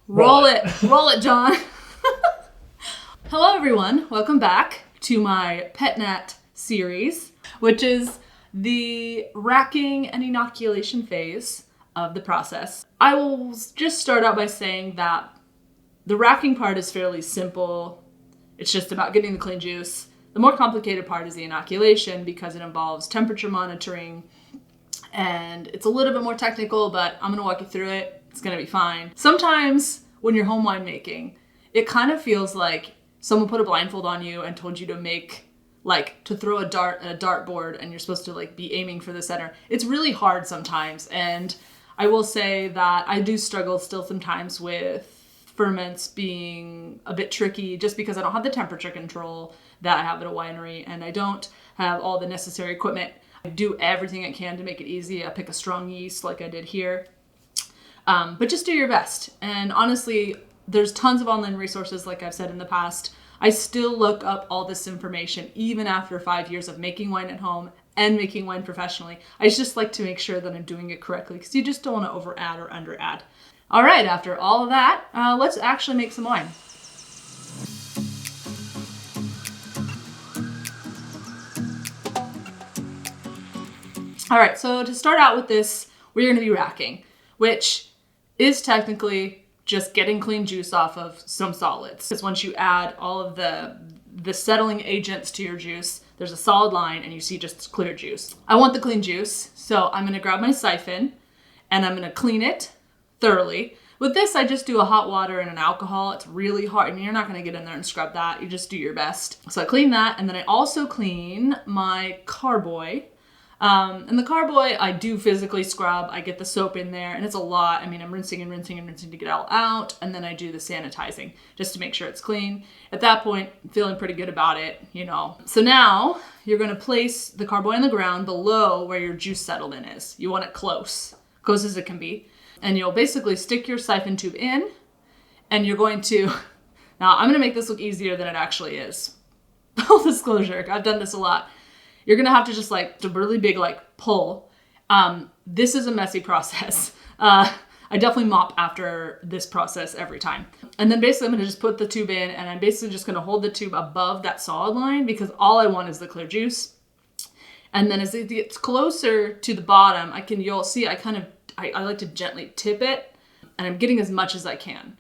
Roll it, John. Hello, everyone. Welcome back to my PetNat series, which is the racking and inoculation phase of the process. I will just start out by saying that the racking part is fairly simple. It's just about getting the clean juice. The more complicated part is the inoculation because it involves temperature monitoring, and it's a little bit more technical, but I'm going to walk you through it. It's going to be fine. Sometimes when you're home winemaking, it kind of feels like someone put a blindfold on you and told you to make, to throw a dart at a dartboard and you're supposed to be aiming for the center. It's really hard sometimes. And I will say that I do struggle still sometimes with ferments being a bit tricky just because I don't have the temperature control that I have at a winery and I don't have all the necessary equipment. I do everything I can to make it easy. I pick a strong yeast like I did here. But just do your best. And honestly, there's tons of online resources, like I've said in the past. I still look up all this information, even after 5 years of making wine at home and making wine professionally. I just like to make sure that I'm doing it correctly because you just don't want to over add or under add. All right, after all of that, let's actually make some wine. All right, so to start out with this, we're going to be racking, which is technically just getting clean juice off of some solids. Because once you add all of the settling agents to your juice, there's a solid line and you see just clear juice. I want the clean juice, so I'm going to grab my siphon and I'm going to clean it thoroughly. With this, I just do a hot water and an alcohol. It's really hard. I mean, you're not going to get in there and scrub that. You just do your best. So I clean that, and then I also clean my carboy. And the carboy, I do physically scrub. I get the soap in there, and it's a lot. I mean, I'm rinsing and rinsing and rinsing to get it all out, and then I do the sanitizing just to make sure it's clean. At that point, I'm feeling pretty good about it, So now you're going to place the carboy on the ground below where your juice settled in is. You want it close as it can be. And you'll basically stick your siphon tube in, and you're going to, now I'm going to make this look easier than it actually is. Full disclosure, I've done this a lot. You're going to have to just a really big pull. This is a messy process. I definitely mop after this process every time. And then basically I'm going to just put the tube in, and I'm basically just going to hold the tube above that solid line because all I want is the clear juice. And then as it gets closer to the bottom, you'll see I like to gently tip it, and I'm getting as much as I can.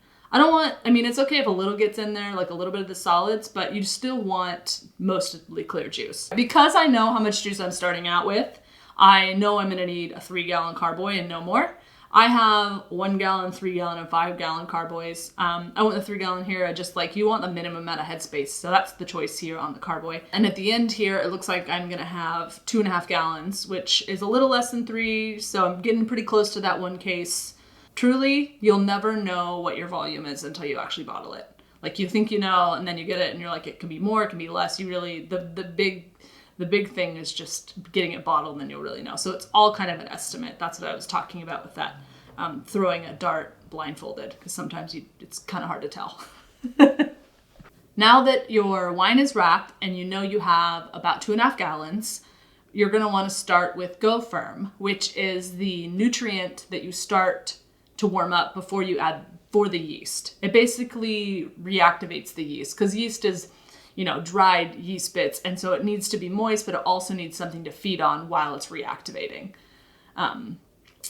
It's okay if a little gets in there, a little bit of the solids, but you still want mostly clear juice. Because I know how much juice I'm starting out with, I know I'm going to need a 3-gallon carboy and no more. I have 1 gallon, 3 gallon, and 5 gallon carboys. I want the 3 gallon here. You want the minimum amount of headspace. So that's the choice here on the carboy. And at the end here, it looks like I'm going to have 2.5 gallons, which is a little less than 3. So I'm getting pretty close to that one case. Truly, you'll never know what your volume is until you actually bottle it. You think you know, and then you get it and you're like, it can be more, it can be less. The big thing is just getting it bottled, and then you'll really know. So it's all kind of an estimate. That's what I was talking about with that throwing a dart blindfolded, because sometimes it's kind of hard to tell. Now that your wine is wrapped and you have about 2.5 gallons, you're going to want to start with Go Firm, which is the nutrient that you start to warm up before you add for the yeast. It basically reactivates the yeast because yeast is dried yeast bits, and so it needs to be moist, but it also needs something to feed on while it's reactivating. And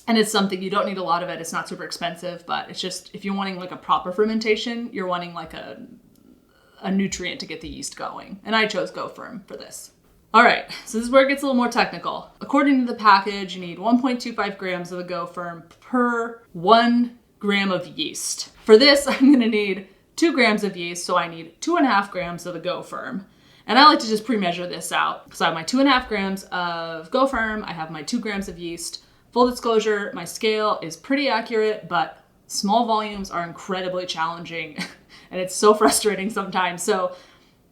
it's something, you don't need a lot of it. It's not super expensive, but it's just, if you're wanting a proper fermentation, you're wanting a nutrient to get the yeast going. And I chose Go Firm for this. All right, so this is where it gets a little more technical. According to the package, you need 1.25 grams of the Go Firm per 1 gram of yeast. For this, I'm going to need 2 grams of yeast, so I need 2.5 grams of the Go Firm. And I like to just pre-measure this out. So I have my 2.5 grams of Go Firm, I have my 2 grams of yeast. Full disclosure, my scale is pretty accurate, but small volumes are incredibly challenging, and it's so frustrating sometimes. So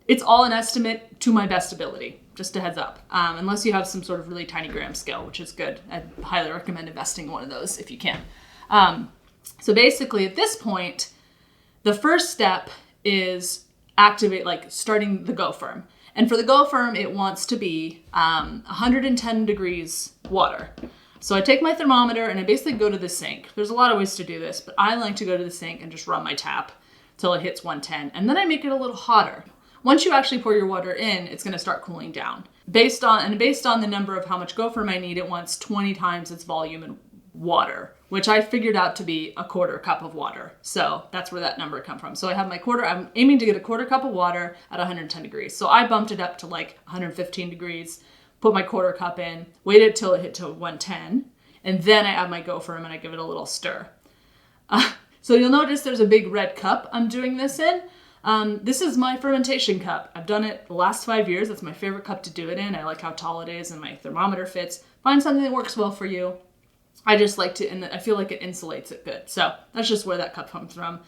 it's all an estimate to my best ability, just a heads up. Unless you have some sort of really tiny gram scale, which is good. I highly recommend investing in one of those if you can. So basically at this point, the first step is starting the Go Firm. And for the Go Firm, it wants to be 110 degrees water. So I take my thermometer and I basically go to the sink. There's a lot of ways to do this, but I like to go to the sink and just run my tap till it hits 110. And then I make it a little hotter. Once you actually pour your water in, it's gonna start cooling down. Based on the number of how much Go-Firm I need, it wants 20 times its volume in water, which I figured out to be a 1/4 cup of water. So that's where that number come from. So I have my I'm aiming to get a 1/4 cup of water at 110 degrees. So I bumped it up to like 115 degrees, put my 1/4 cup in, waited till it hit to 110, and then I add my Go-Firm and I give it a little stir. So you'll notice there's a big red cup I'm doing this in. This is my fermentation cup. I've done it the last 5 years. That's my favorite cup to do it in. I like how tall it is and my thermometer fits. Find something that works well for you. I just like to, and I feel like it insulates it good. So that's just where that cup comes from.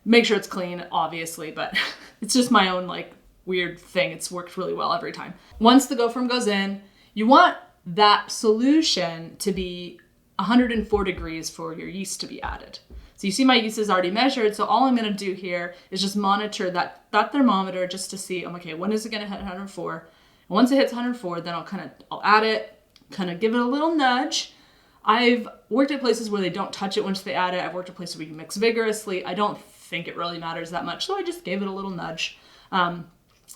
Make sure it's clean, obviously, but it's just my own like weird thing. It's worked really well every time. Once the Go-Firm goes in, you want that solution to be 104 degrees for your yeast to be added. So you see my yeast is already measured. So all I'm gonna do here is just monitor that thermometer just to see, okay, when is it gonna hit 104? And once it hits 104, then I'll add it, kind of give it a little nudge. I've worked at places where they don't touch it once they add it. I've worked at places where you mix vigorously. I don't think it really matters that much, so I just gave it a little nudge.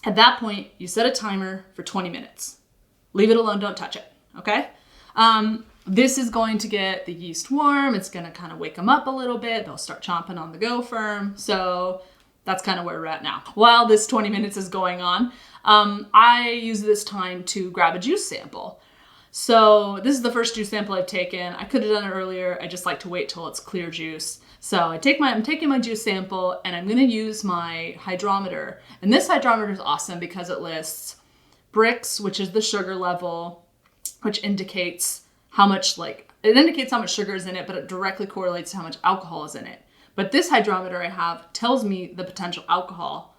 At that point, you set a timer for 20 minutes. Leave it alone, don't touch it, okay? This is going to get the yeast warm. It's gonna kind of wake them up a little bit. They'll start chomping on the Go-Firm. So that's kind of where we're at now. While this 20 minutes is going on, I use this time to grab a juice sample. So this is the first juice sample I've taken. I could have done it earlier. I just like to wait till it's clear juice. So I'm taking my juice sample and I'm gonna use my hydrometer. And this hydrometer is awesome because it lists Brix, which is the sugar level, which indicates how much sugar is in it, but it directly correlates to how much alcohol is in it. But this hydrometer I have tells me the potential alcohol,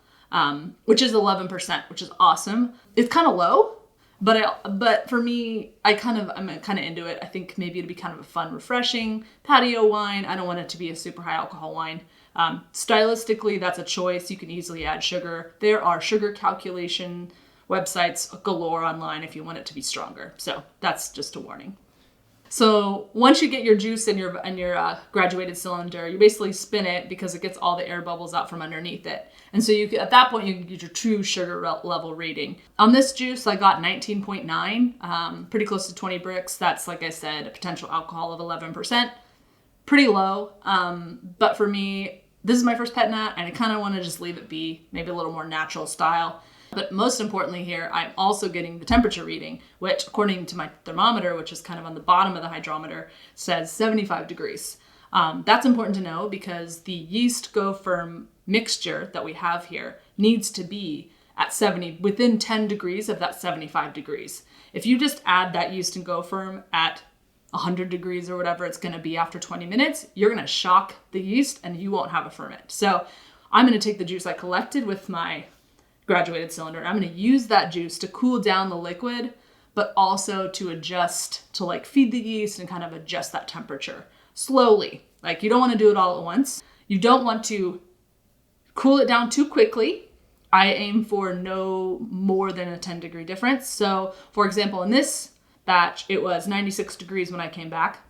which is 11%, which is awesome. It's kind of low. But for me, I'm kind of into it. I think maybe it'd be kind of a fun, refreshing patio wine. I don't want it to be a super high alcohol wine. Stylistically, that's a choice. You can easily add sugar. There are sugar calculation websites galore online if you want it to be stronger. So that's just a warning. So once you get your juice in your graduated cylinder, you basically spin it because it gets all the air bubbles out from underneath it. And so at that point, you can get your true sugar level reading. On this juice, I got 19.9, pretty close to 20 Brix. That's, like I said, a potential alcohol of 11%. Pretty low, but for me, this is my first pet nat, and I kind of want to just leave it be, maybe a little more natural style. But most importantly here, I'm also getting the temperature reading, which according to my thermometer, which is kind of on the bottom of the hydrometer, says 75 degrees. That's important to know because the yeast Go-Firm mixture that we have here needs to be at within 10 degrees of that 75 degrees. If you just add that yeast and Go-Firm at 100 degrees or whatever it's going to be after 20 minutes, you're going to shock the yeast and you won't have a ferment. So I'm going to take the juice I collected with my graduated cylinder. I'm going to use that juice to cool down the liquid, but also to adjust, to like feed the yeast and kind of adjust that temperature slowly. Like you don't want to do it all at once. You don't want to cool it down too quickly. I aim for no more than a 10 degree difference. So for example, in this batch, it was 96 degrees when I came back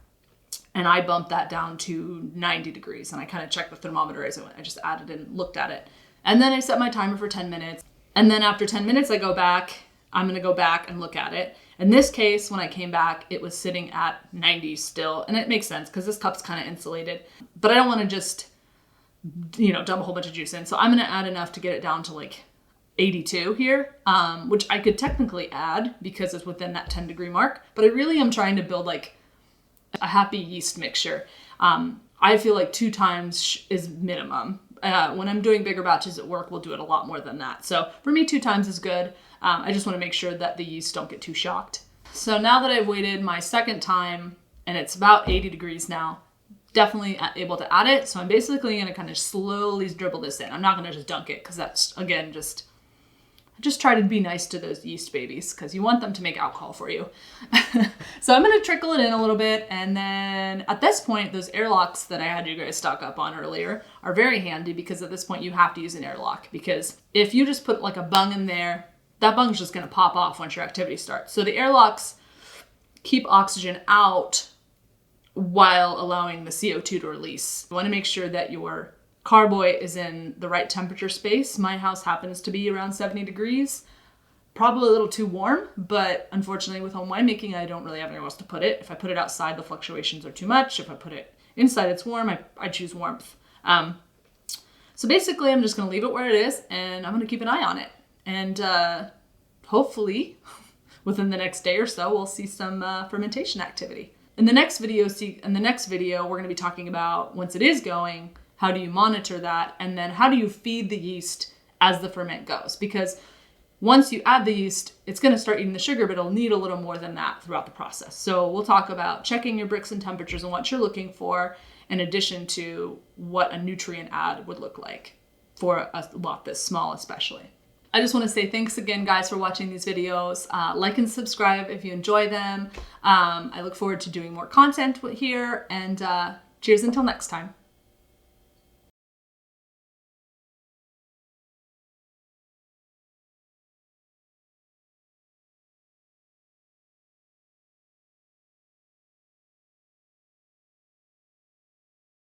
and I bumped that down to 90 degrees and I kind of checked the thermometer as I went. I just added and looked at it. And then I set my timer for 10 minutes. And then after 10 minutes, I'm going to go back and look at it. In this case, when I came back, it was sitting at 90 still. And it makes sense because this cup's kind of insulated. But I don't want to just, dump a whole bunch of juice in. So I'm going to add enough to get it down to like 82 here, which I could technically add because it's within that 10 degree mark. But I really am trying to build like a happy yeast mixture. I feel like 2 times is minimum. When I'm doing bigger batches at work, we'll do it a lot more than that. So for me, 2 times is good. I just want to make sure that the yeast don't get too shocked. So now that I've waited my second time and it's about 80 degrees now, definitely able to add it. So I'm basically going to kind of slowly dribble this in. I'm not going to just dunk it because that's, again, just try to be nice to those yeast babies because you want them to make alcohol for you. So I'm going to trickle it in a little bit. And then at this point, those airlocks that I had you guys stock up on earlier are very handy because at this point you have to use an airlock because if you just put like a bung in there, that bung's just going to pop off once your activity starts. So the airlocks keep oxygen out while allowing the CO2 to release. You want to make sure that your carboy is in the right temperature space. My house happens to be around 70 degrees. Probably a little too warm, but unfortunately with home winemaking, I don't really have anywhere else to put it. If I put it outside, the fluctuations are too much. If I put it inside, it's warm. I choose warmth. So basically, I'm just going to leave it where it is, and I'm going to keep an eye on it. And hopefully, within the next day or so, we'll see some fermentation activity. In the next video, we're going to be talking about, once it is going, how do you monitor that, and then how do you feed the yeast as the ferment goes? Because once you add the yeast, it's going to start eating the sugar, but it'll need a little more than that throughout the process. So we'll talk about checking your Brix and temperatures and what you're looking for, in addition to what a nutrient add would look like for a lot this small especially. I just want to say thanks again, guys, for watching these videos. Like and subscribe if you enjoy them. I look forward to doing more content here, and cheers until next time.